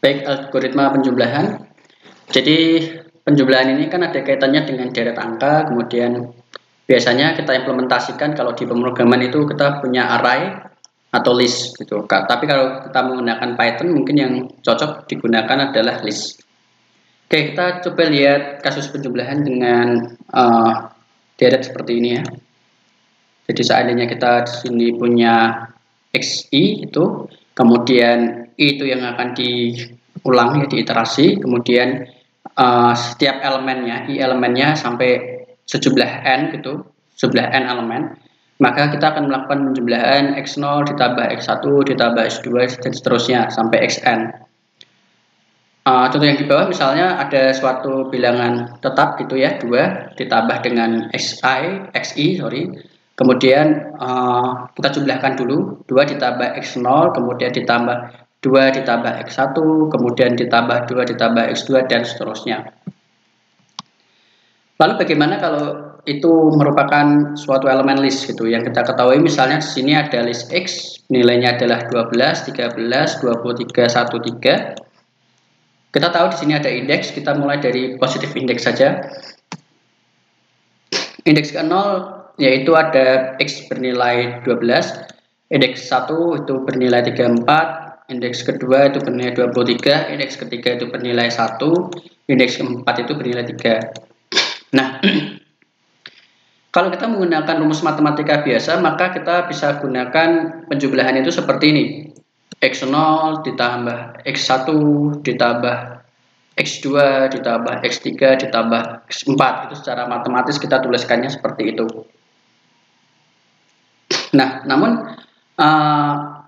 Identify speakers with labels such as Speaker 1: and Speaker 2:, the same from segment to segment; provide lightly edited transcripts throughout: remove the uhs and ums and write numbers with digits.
Speaker 1: Baik, algoritma penjumlahan. Jadi penjumlahan ini kan ada kaitannya dengan deret angka, kemudian biasanya kita implementasikan kalau di pemrograman itu kita punya array atau list gitu. Tapi kalau kita menggunakan Python mungkin yang cocok digunakan adalah list. Oke, kita coba lihat kasus penjumlahan dengan deret seperti ini ya. Jadi seandainya kita di sini punya xi itu, kemudian i itu yang akan diulang ya, diiterasi, kemudian setiap elemennya, i elemennya sampai sejumlah n gitu, sejumlah n elemen, maka kita akan melakukan penjumlahan x0 ditambah x1 ditambah x2 dan seterusnya sampai xn. Contoh yang di bawah misalnya ada suatu bilangan tetap gitu ya, 2 ditambah dengan xi, kemudian kita jumlahkan dulu, 2 ditambah x0, kemudian ditambah 2 ditambah x1, kemudian ditambah 2 ditambah x2 dan seterusnya. Lalu bagaimana kalau itu merupakan suatu elemen list gitu yang kita ketahui, misalnya di sini ada list x, nilainya adalah 12, 13, 23, 13. Kita tahu di sini ada indeks, kita mulai dari positif indeks saja. Indeks ke-0 yaitu ada x bernilai 12, indeks 1 itu bernilai 34, indeks kedua itu bernilai 23, indeks ketiga itu bernilai 1, indeks keempat itu bernilai 3. Nah, kalau kita menggunakan rumus matematika biasa, maka kita bisa gunakan penjumlahan itu seperti ini. X0 ditambah X1 ditambah X2 ditambah X3 ditambah X4. Itu secara matematis kita tuliskannya seperti itu. Nah, namun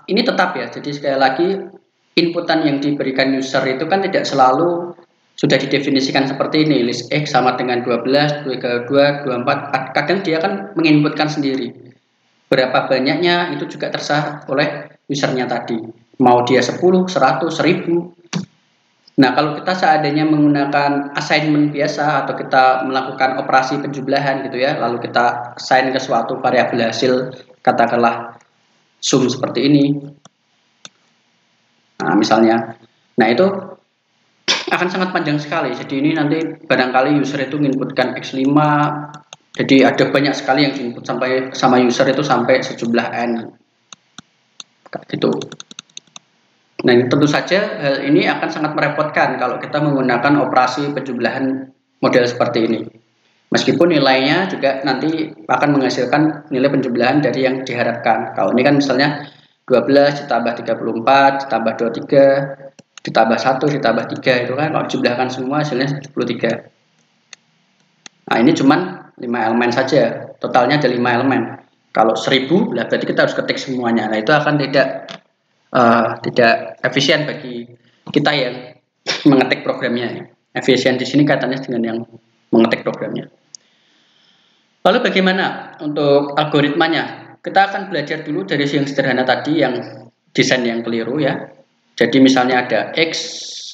Speaker 1: ini tetap ya, jadi sekali lagi inputan yang diberikan user itu kan tidak selalu sudah didefinisikan seperti ini, list X sama dengan 12, 32, 24, kadang dia kan menginputkan sendiri. Berapa banyaknya itu juga terserah oleh usernya tadi, mau dia 10, 100, 1000. Nah, kalau kita seandainya menggunakan assignment biasa atau kita melakukan operasi penjumlahan gitu ya, lalu kita assign ke suatu variabel hasil, katakanlah sum seperti ini. Nah, misalnya. Nah, itu akan sangat panjang sekali. Jadi ini nanti barangkali user itu menginputkan X5. Jadi ada banyak sekali yang diinput sampai sama user itu sampai sejumlah n. Gitu. Nah, tentu saja hal ini akan sangat merepotkan kalau kita menggunakan operasi penjumlahan model seperti ini. Meskipun nilainya juga nanti akan menghasilkan nilai penjumlahan dari yang diharapkan. Kalau ini kan misalnya 12 ditambah 34 ditambah 23 ditambah 1 ditambah 3 itu kan kalau dijumlahkan semua hasilnya 73. Nah, ini cuman 5 elemen saja, totalnya ada 5 elemen. Kalau 1000 berarti kita harus ketik semuanya. Nah, itu akan tidak efisien bagi kita yang mengetik programnya. Efisien di sini kaitannya dengan yang mengetik programnya. Lalu bagaimana untuk algoritmanya? Kita akan belajar dulu dari yang sederhana tadi, yang desain yang keliru ya. Jadi misalnya ada X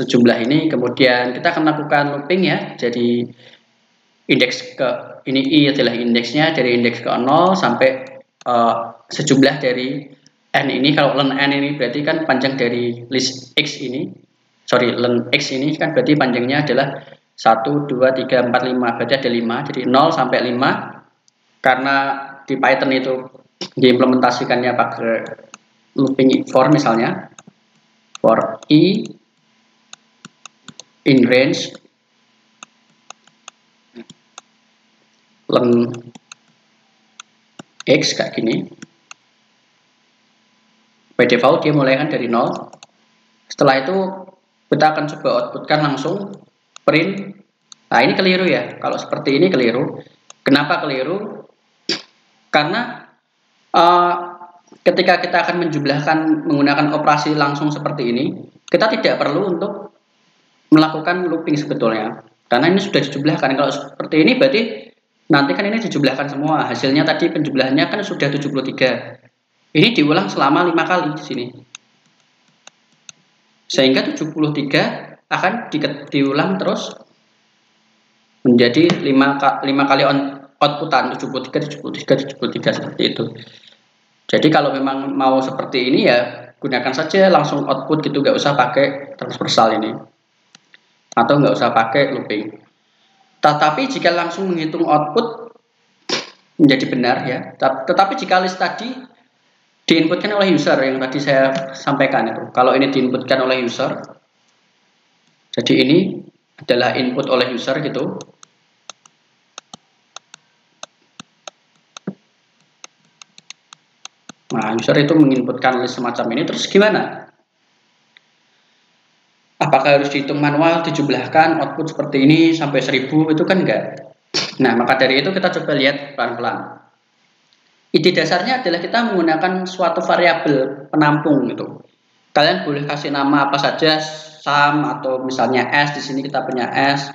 Speaker 1: sejumlah ini, kemudian kita akan lakukan looping ya. Jadi indeks ke ini I adalah indeksnya, dari indeks ke 0 sampai sejumlah dari n ini. Kalau len n ini berarti kan panjang dari list X ini. Len X ini kan berarti panjangnya adalah 1, 2, 3, 4, 5. Berarti ada 5. Jadi 0 sampai 5. Karena di Python itu diimplementasikannya pakai looping for, misalnya for I in range len X kayak gini. By default dia mulai kan dari 0. Setelah itu kita akan coba outputkan langsung print. Nah, ini keliru ya. Kalau seperti ini keliru. Kenapa keliru? Karena ketika kita akan menjumlahkan menggunakan operasi langsung seperti ini, kita tidak perlu untuk melakukan looping sebetulnya. Karena ini sudah dijumlahkan. Kalau seperti ini berarti nanti kan ini dijumlahkan semua. Hasilnya tadi penjumlahannya kan sudah 73. Ini diulang selama 5 kali di sini. Sehingga 73 akan diulang terus menjadi 5 kali outputan, 73 seperti itu. Jadi kalau memang mau seperti ini ya gunakan saja langsung output gitu, nggak usah pakai transversal ini, atau nggak usah pakai looping. Tetapi jika langsung menghitung output menjadi benar ya. Tetapi jika list tadi diinputkan oleh user yang tadi saya sampaikan itu, kalau ini diinputkan oleh user, jadi ini adalah input oleh user gitu. Nah, user itu menginputkan list semacam ini, terus gimana? Apakah harus dihitung manual, dijumlahkan, output seperti ini sampai 1000? Itu kan enggak. Nah, maka dari itu kita coba lihat pelan-pelan. Ide dasarnya adalah kita menggunakan suatu variabel penampung gitu. Kalian boleh kasih nama apa saja, sum atau misalnya s, di sini kita punya s.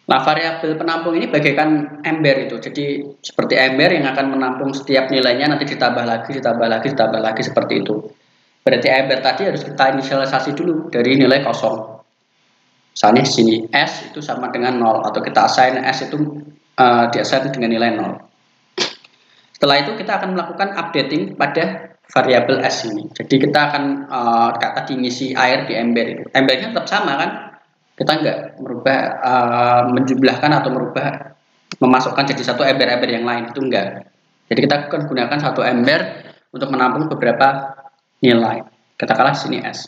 Speaker 1: Nah, variabel penampung ini bagaikan ember itu. Jadi seperti ember yang akan menampung setiap nilainya, nanti ditambah lagi, ditambah lagi, ditambah lagi seperti itu. Berarti ember tadi harus kita inisialisasi dulu dari nilai kosong. Misalnya di sini S itu sama dengan 0, atau kita assign S itu di-assign dengan nilai 0. Setelah itu kita akan melakukan updating pada variabel S ini. Jadi kita akan tadi ngisi air di ember itu. Embernya tetap sama kan? Kita nggak merubah, menjumlahkan atau merubah, memasukkan jadi satu ember-ember yang lain, itu enggak. Jadi kita akan gunakan satu ember untuk menampung beberapa nilai. Katakanlah sini S.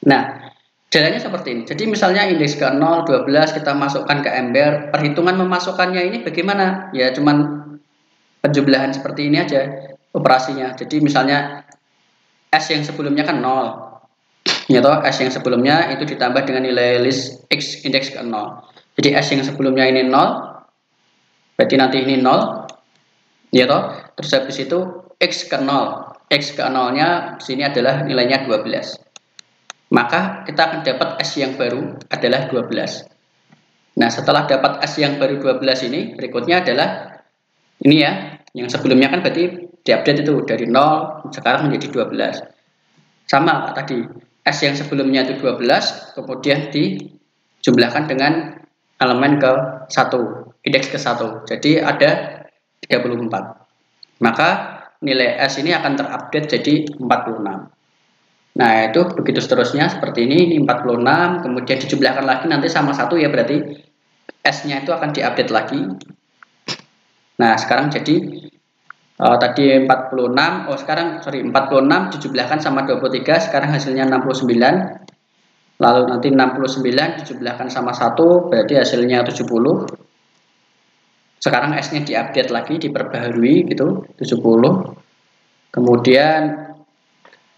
Speaker 1: Nah, jalannya seperti ini. Jadi misalnya indeks ke 0, 12 kita masukkan ke ember. Perhitungan memasukkannya ini bagaimana? Ya cuman penjumlahan seperti ini aja operasinya. Jadi misalnya S yang sebelumnya kan 0. Ya toh, S yang sebelumnya itu ditambah dengan nilai list X indeks ke 0. Jadi S yang sebelumnya ini 0. Berarti nanti ini 0. Ya toh, terus habis itu X ke 0. X ke 0-nya sini adalah nilainya 12. Maka kita akan dapat S yang baru adalah 12. Nah, setelah dapat S yang baru 12 ini, berikutnya adalah ini ya, yang sebelumnya kan berarti diupdate itu dari 0 sekarang menjadi 12. Sama tadi, S yang sebelumnya itu 12, kemudian dijumlahkan dengan elemen ke 1, indeks ke 1. Jadi ada 34. Maka nilai S ini akan terupdate jadi 46. Nah, itu begitu seterusnya seperti ini 46, kemudian dijumlahkan lagi nanti sama 1 ya, berarti S-nya itu akan diupdate lagi. Nah, sekarang jadi tadi 46, sekarang 46 dijumlahkan sama 23, sekarang hasilnya 69. Lalu nanti 69 dijumlahkan sama 1, berarti hasilnya 70. Sekarang S-nya diupdate lagi, diperbaharui gitu, 70. Kemudian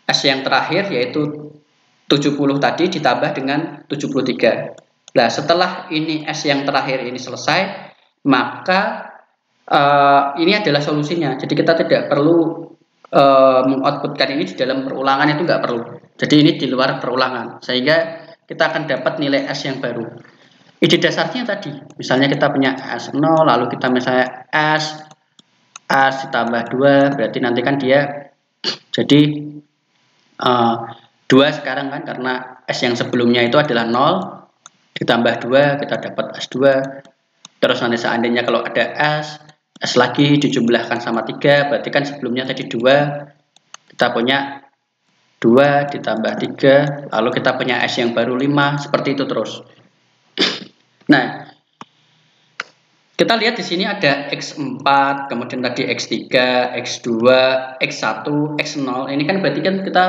Speaker 1: S yang terakhir yaitu 70 tadi ditambah dengan 73. Nah, setelah ini S yang terakhir ini selesai, maka ini adalah solusinya. Jadi kita tidak perlu mengoutputkan ini di dalam perulangan, itu nggak perlu. Jadi ini di luar perulangan, sehingga kita akan dapat nilai S yang baru. Ide dasarnya tadi, misalnya kita punya S0, lalu kita misalnya S ditambah 2, berarti nanti kan dia jadi 2 sekarang kan, karena S yang sebelumnya itu adalah 0, ditambah 2, kita dapat S2. Terus nanti seandainya kalau ada S lagi dijumlahkan sama 3, berarti kan sebelumnya tadi 2, kita punya 2 ditambah 3, lalu kita punya S yang baru 5, seperti itu terus. Nah, kita lihat di sini ada X4, kemudian tadi X3, X2, X1, X0. Ini kan berarti kan kita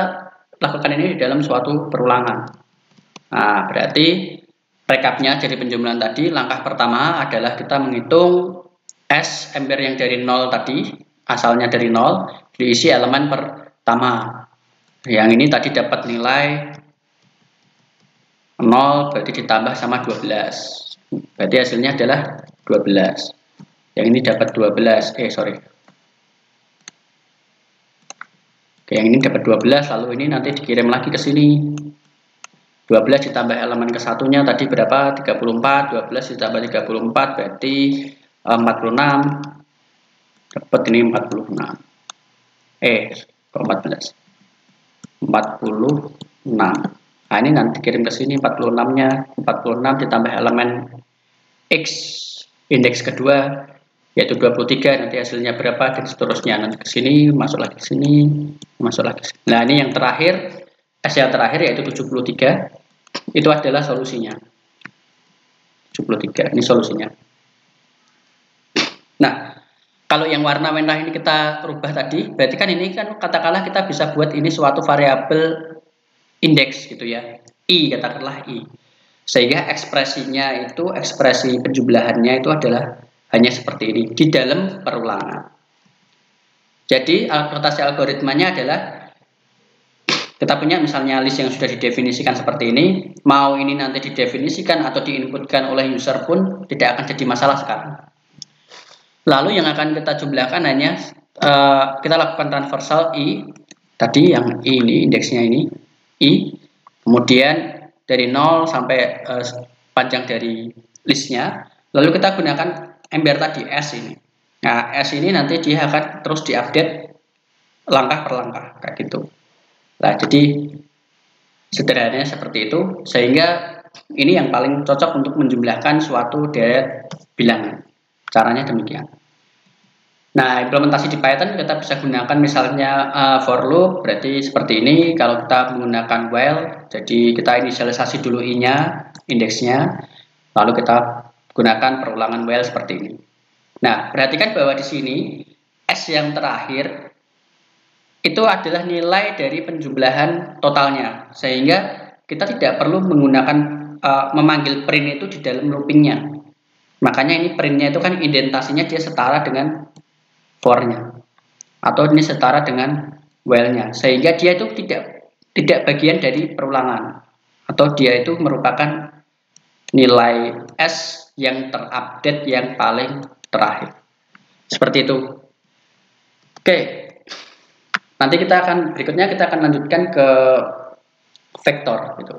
Speaker 1: lakukan ini di dalam suatu perulangan. Nah, berarti recapnya jadi penjumlahan tadi, langkah pertama adalah kita menghitung S ember yang dari 0 tadi, asalnya dari 0, diisi elemen pertama. Yang ini tadi dapat nilai 0, berarti ditambah sama 12. Berarti hasilnya adalah 12. Yang ini dapat 12. Oke, yang ini dapat 12, lalu ini nanti dikirim lagi ke sini. 12 ditambah elemen ke satunya tadi berapa? 34. 12 ditambah 34 berarti 46. Dapat ini 46. Kok 14? 46. Nah, ini nanti kirim ke sini 46-nya. 46 ditambah elemen X indeks kedua yaitu 23, nanti hasilnya berapa dan seterusnya, nanti ke sini masuk lagi ke sini, masuk lagi. Nah, ini yang terakhir, S yang terakhir yaitu 73, itu adalah solusinya. 73 ini solusinya. Nah, kalau yang warna merah ini kita rubah tadi, berarti kan ini kan katakanlah kita bisa buat ini suatu variabel indeks gitu ya, I, katakanlah I, sehingga ekspresinya itu, ekspresi penjumlahannya itu adalah hanya seperti ini di dalam perulangan. Jadi notasi algoritmanya adalah kita punya misalnya list yang sudah didefinisikan seperti ini, mau ini nanti didefinisikan atau diinputkan oleh user pun tidak akan jadi masalah sekarang. Lalu yang akan kita jumlahkan hanya kita lakukan transversal I tadi, yang I ini indeksnya ini I, kemudian dari 0 sampai panjang dari listnya, lalu kita gunakan ember tadi S ini. Nah, S ini nanti dia akan terus diupdate langkah per langkah kayak gitu. Nah, jadi sederhananya seperti itu, sehingga ini yang paling cocok untuk menjumlahkan suatu deret bilangan. Caranya demikian. Nah, implementasi di Python kita bisa gunakan misalnya for loop, berarti seperti ini. Kalau kita menggunakan while, jadi kita inisialisasi dulu I-nya, indeksnya, lalu kita gunakan perulangan while seperti ini. Nah, perhatikan bahwa di sini S yang terakhir itu adalah nilai dari penjumlahan totalnya, sehingga kita tidak perlu menggunakan memanggil print itu di dalam loopingnya. Makanya ini printnya itu kan indentasinya dia setara dengan for-nya, atau ini setara dengan while-nya, sehingga dia itu tidak bagian dari perulangan, atau dia itu merupakan nilai S yang terupdate yang paling terakhir. Seperti itu. Oke. Nanti berikutnya kita akan lanjutkan ke vektor gitu.